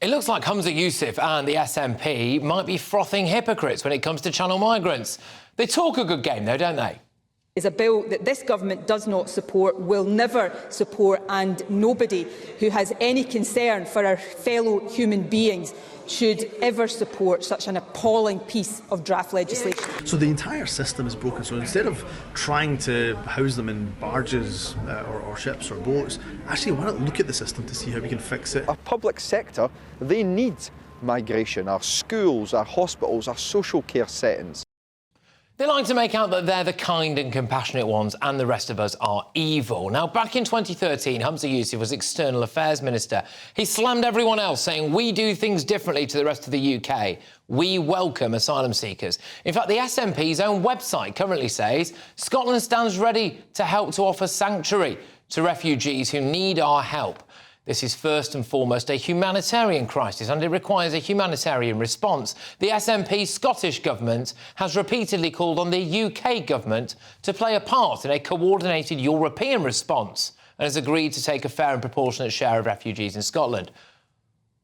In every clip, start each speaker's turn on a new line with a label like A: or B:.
A: It looks like Humza Yousaf and the SNP might be frothing hypocrites when it comes to channel migrants. They talk a good game, though, don't they?
B: Is a bill that this government does not support, will never support, and nobody who has any concern for our fellow human beings should ever support such an appalling piece of draft legislation.
C: So the entire system is broken. So instead of trying to house them in barges or ships or boats, actually why not look at the system to see how we can fix it?
D: Our public sector, they need migration, our schools, our hospitals, our social care settings.
A: They like to make out that they're the kind and compassionate ones and the rest of us are evil. Now, back in 2013, Humza Yousaf was External Affairs Minister. He slammed everyone else, saying, "We do things differently to the rest of the UK. We welcome asylum seekers." In fact, the SNP's own website currently says Scotland stands ready to help to offer sanctuary to refugees who need our help. This is first and foremost a humanitarian crisis and it requires a humanitarian response. The SNP Scottish Government has repeatedly called on the UK Government to play a part in a coordinated European response and has agreed to take a fair and proportionate share of refugees in Scotland.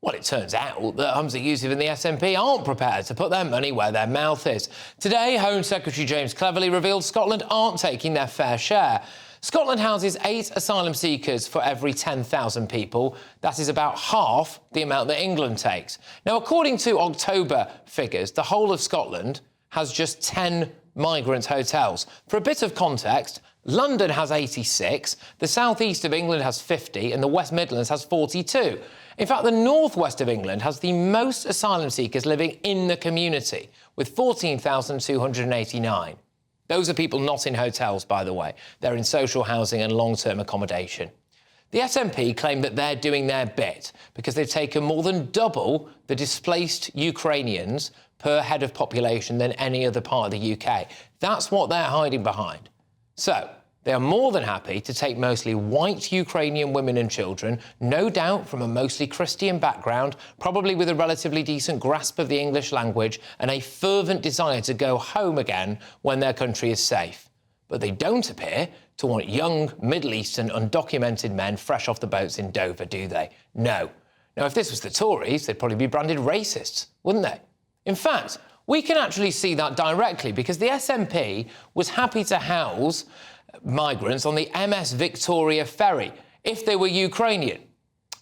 A: Well, it turns out that Humza Yousaf and the SNP aren't prepared to put their money where their mouth is. Today, Home Secretary James Cleverly revealed Scotland aren't taking their fair share. Scotland houses 8 asylum seekers for every 10,000 people. That is about half the amount that England takes. Now, according to October figures, the whole of Scotland has just 10 migrant hotels. For a bit of context, London has 86, the southeast of England has 50 and the West Midlands has 42. In fact, the northwest of England has the most asylum seekers living in the community, with 14,289. Those are people not in hotels, by the way. They're in social housing and long-term accommodation. The SNP claim that they're doing their bit because they've taken more than double the displaced Ukrainians per head of population than any other part of the UK. That's what they're hiding behind. So, they are more than happy to take mostly white Ukrainian women and children, no doubt from a mostly Christian background, probably with a relatively decent grasp of the English language and a fervent desire to go home again when their country is safe. But they don't appear to want young, Middle Eastern, undocumented men fresh off the boats in Dover, do they? No. Now, if this was the Tories, they'd probably be branded racists, wouldn't they? In fact, we can actually see that directly because the SNP was happy to house migrants on the MS Victoria ferry if they were Ukrainian.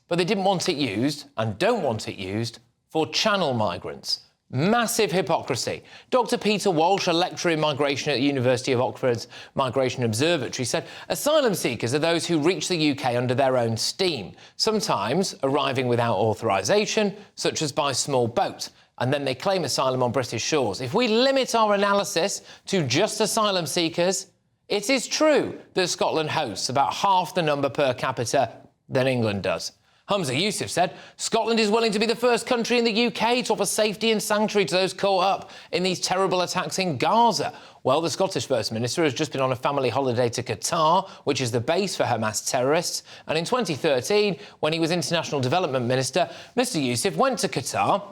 A: But they didn't want it used, and don't want it used, for channel migrants. Massive hypocrisy. Dr. Peter Walsh, a lecturer in migration at the University of Oxford's Migration Observatory, said asylum seekers are those who reach the UK under their own steam, sometimes arriving without authorisation, such as by small boat, and then they claim asylum on British shores. If we limit our analysis to just asylum seekers, it is true that Scotland hosts about half the number per capita than England does. Humza Yousaf said Scotland is willing to be the first country in the UK to offer safety and sanctuary to those caught up in these terrible attacks in Gaza. Well, the Scottish First Minister has just been on a family holiday to Qatar, which is the base for Hamas terrorists. And in 2013, when he was International Development Minister, Mr Yousaf went to Qatar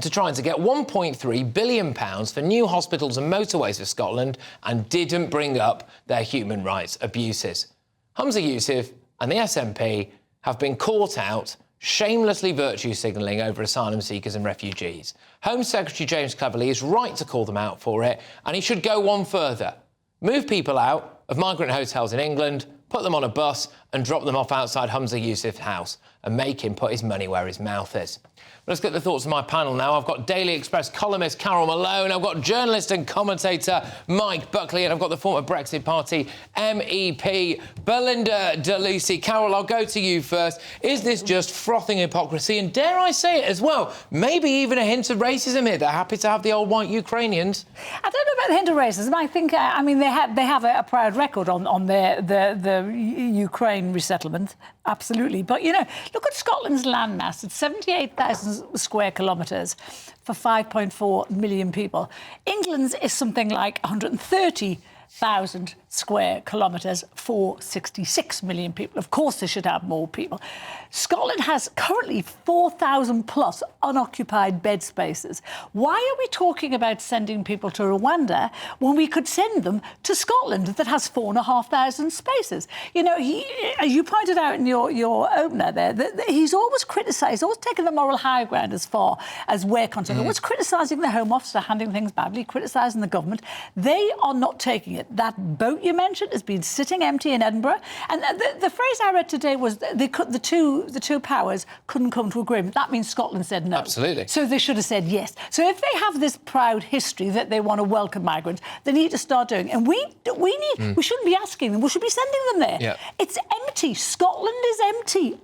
A: to try to get £1.3 billion for new hospitals and motorways for Scotland and didn't bring up their human rights abuses. Humza Yousaf and the SNP have been caught out shamelessly virtue signalling over asylum seekers and refugees. Home Secretary James Cleverly is right to call them out for it, and he should go one further. Move people out of migrant hotels in England, put them on a bus and drop them off outside Humza Yousaf's house and make him put his money where his mouth is. Let's get the thoughts of my panel now. I've got Daily Express columnist Carol Malone, I've got journalist and commentator Mike Buckley, and I've got the former Brexit Party MEP Belinda DeLucy. Carol, I'll go to you first. Is this just frothing hypocrisy? And dare I say it as well, maybe even a hint of racism here? They're happy to have the old white Ukrainians.
E: I don't know about the hint of racism. I think, I mean, they have a proud record on the Ukraine resettlement, absolutely. But, you know, look at Scotland's landmass. It's 78,000 square kilometres for 5.4 million people. England's is something like 130,000 square kilometres for 66 million people. Of course, they should have more people. Scotland has currently 4,000 plus unoccupied bed spaces. Why are we talking about sending people to Rwanda when we could send them to Scotland that has 4,500 spaces? You know, you pointed out in your opener there that he's always criticised, always taken the moral high ground as far as we're concerned. Always criticising the Home Office for handling things badly, criticising the government. They are not taking it. That boat you mentioned has been sitting empty in Edinburgh. And the phrase I read today was the two powers couldn't come to agreement. That means Scotland said no.
A: Absolutely.
E: So they should have said yes. So if they have this proud history that they want to welcome migrants, they need to start doing it. And we shouldn't be asking them. We should be sending them there.
A: Yeah.
E: It's empty. Scotland is empty.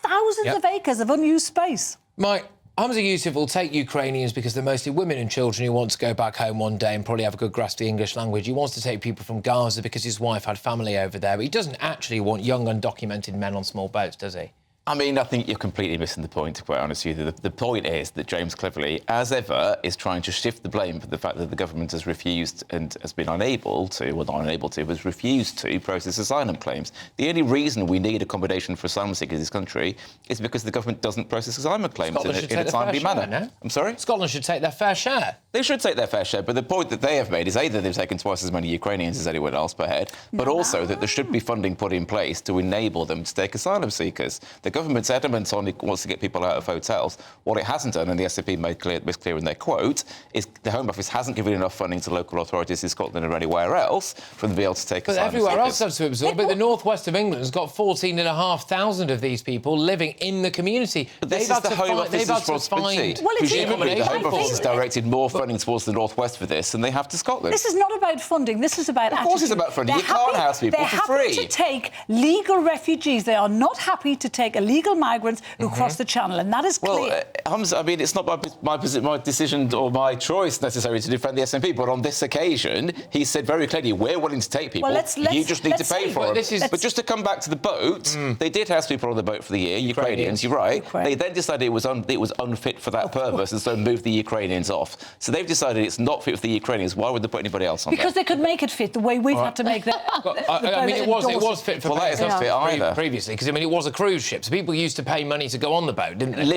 E: Thousands of acres of unused space.
A: Mike, Hamza Yusuf will take Ukrainians because they're mostly women and children who want to go back home one day and probably have a good grasp of the English language. He wants to take people from Gaza because his wife had family over there. But he doesn't actually want young, undocumented men on small boats, does he?
F: I mean, I think you're completely missing the point, to be quite honest with you. The point is that James cleverly, as ever, is trying to shift the blame for the fact that the government has refused and has been unable to, well, not unable to, has refused to process asylum claims. The only reason we need accommodation for asylum seekers in this country is because the government doesn't process asylum claims in a timely manner.
A: No?
F: I'm sorry?
A: Scotland should take their fair share.
F: They should take their fair share, but the point that they have made is either they've taken twice as many Ukrainians as anyone else per head, but also that there should be funding put in place to enable them to take asylum seekers. The government's adamant on it wants to get people out of hotels. What it hasn't done, and the SNP was clear in their quote, is the Home Office hasn't given enough funding to local authorities in Scotland or anywhere else for them to be able to take asylum seekers.
A: But everywhere else has to absorb. But the northwest of England's got 14,500 of these people living in the community.
F: But this is the Home Office's responsibility. Presumably, the Home Office has directed more funding towards the northwest for this than they have to Scotland.
E: This is not about funding. This is about
F: attitude. Of course it's about funding. You can't house people for free.
E: They're happy to take legal refugees. They are not happy to take illegal migrants who cross the channel, and that is clear.
F: Well, I mean, it's not my decision or my choice necessarily to defend the SNP, but on this occasion, he said very clearly, we're willing to take people. You just need to pay for them. But just to come back to the boat, they did house people on the boat for the year, Ukrainians, you're right. They then decided it was unfit for that purpose, and so moved the Ukrainians off. So they've decided it's not fit for the Ukrainians. Why would they put anybody else on
E: because they could make it fit the way we've had to make that.
A: I mean, it was fit for
F: that is not fit either.
A: Previously, because I mean, it was a cruise ship, so people used to pay money to go on the boat, didn't they?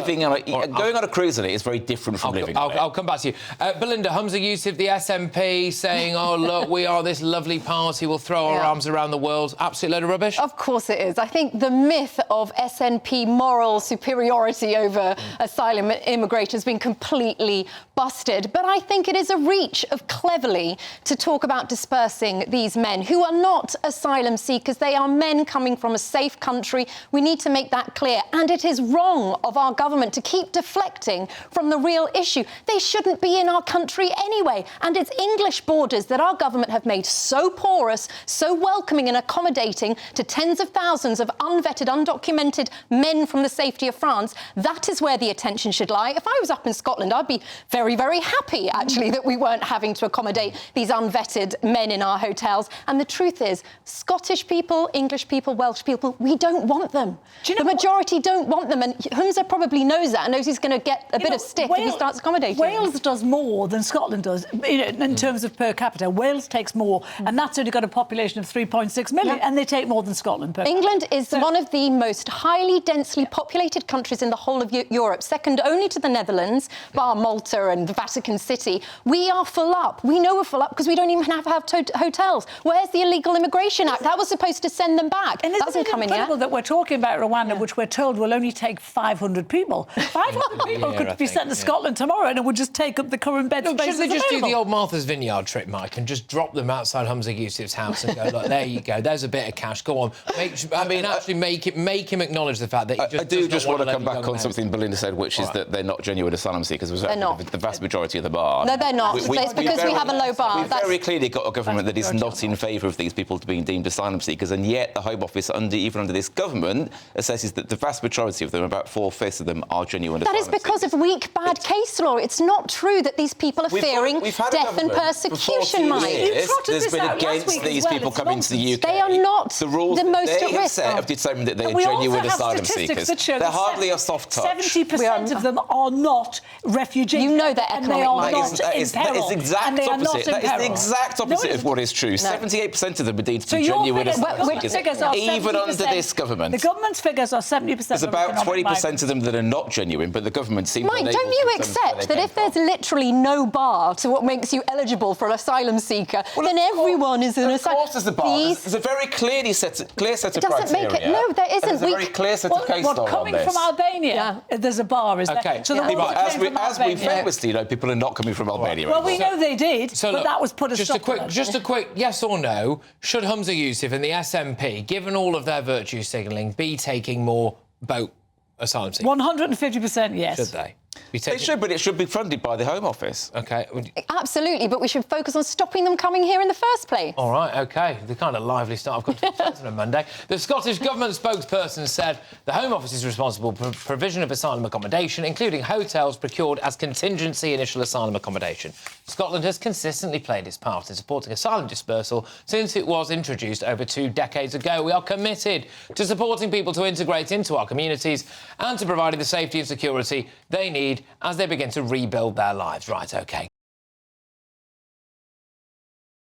F: Going on a cruise in it is very different from living on it.
A: I'll come back to you. Belinda, Hamza Yusuf, the SNP, saying, oh, look, we are this lovely party, we'll throw our arms around the world. Absolute load of rubbish.
G: Of course it is. I think the myth of SNP moral superiority over asylum immigration has been completely busted. But I think it is a reach of cleverly to talk about dispersing these men who are not asylum seekers. They are men coming from a safe country. We need to make that clear. And it is wrong of our government to keep deflecting from the real issue. They shouldn't be in our country anyway. And it's English borders that our government have made so porous, so welcoming and accommodating to tens of thousands of unvetted, undocumented men from the safety of France. That is where the attention should lie. If I was up in Scotland, I'd be very, very happy, actually, that we weren't having to accommodate these unvetted men in our hotels. And the truth is, Scottish people, English people, Welsh people, we don't want them. The majority don't want them. And Hamza probably knows that and knows he's going to get a bit of stick if he starts accommodating.
E: Wales does more than Scotland does in terms of per capita. Wales takes more, and that's only got a population of 3.6 million, and they take more than Scotland per capita.
G: England is one of the most highly densely populated countries in the whole of Europe, second only to the Netherlands, bar Malta and the Vatican City. We are full up. We know we're full up because we don't even have hotels. Where's the Illegal Immigration Act? That was supposed to send them back.
E: And
G: that hasn't come in yet.
E: That we're talking about Rwanda, which we're told will only take 500 people. 500 people could be sent to Scotland tomorrow, and it would just take up the current bed space.
A: Should they just do the old Martha's Vineyard trick, Mike, and just drop them outside Hamza Yusuf's house and go, look, there you go, there's a bit of cash, go on. Make him acknowledge the fact that he just
F: I do want to come back on something Belinda said, which is that they're not genuine asylum seekers.
G: They're not.
F: The vast majority of them are.
G: No, they're not. It's because we have a low bar.
F: We've very clearly got a government that is not in favour of these people being deemed asylum seekers, and yet the Home Office, even under this government, assesses is that the vast majority of them, about 4/5 of them, are genuine
G: asylum seekers. That is because of weak, bad case law. It's not true that these people are fearing death and persecution, Mike.
F: There's been against these people coming to the UK.
G: They are not
F: the rules
G: the most
F: they
G: at
F: have
G: risk.
F: set have determined that they are genuine asylum seekers. They're hardly a soft touch.
E: 70% of them are not refugees.
G: You know that economic migrants.
F: That is the exact opposite. That is the exact opposite of what is true. 78% of them are deemed to be genuine asylum seekers, even under this government.
E: The government's figures are 70%.
F: There's about 20% of them that are not genuine, but the government seems
G: Mike, don't you accept that if there's literally no bar to what makes you eligible for an asylum seeker, then everyone is an asylum?
F: Of course there's a bar. There's a very clear set of criteria.
G: Doesn't make it. No, there isn't.
F: There's a very clear set of case law on this.
E: Coming from Albania, there's a bar, is there?
A: Okay.
E: So
F: as we famously know, people are not coming from Albania.
E: Well, we know they did,
A: so
E: but that was put a stop to that.
A: Just a quick yes or no. Should Humza Yousaf and the SNP, given all of their virtue signalling, be taking more boat asylum seekers?
E: 150% yes.
A: Should they?
F: They should, but it should be funded by the Home Office.
A: OK.
G: Absolutely, but we should focus on stopping them coming here in the first place. All
A: right, OK. The kind of lively start I've got to on a Monday. The Scottish Government spokesperson said the Home Office is responsible for provision of asylum accommodation, including hotels procured as contingency initial asylum accommodation. Scotland has consistently played its part in supporting asylum dispersal since it was introduced over 2 decades ago. We are committed to supporting people to integrate into our communities and to providing the safety and security they need as they begin to rebuild their lives. Right, OK.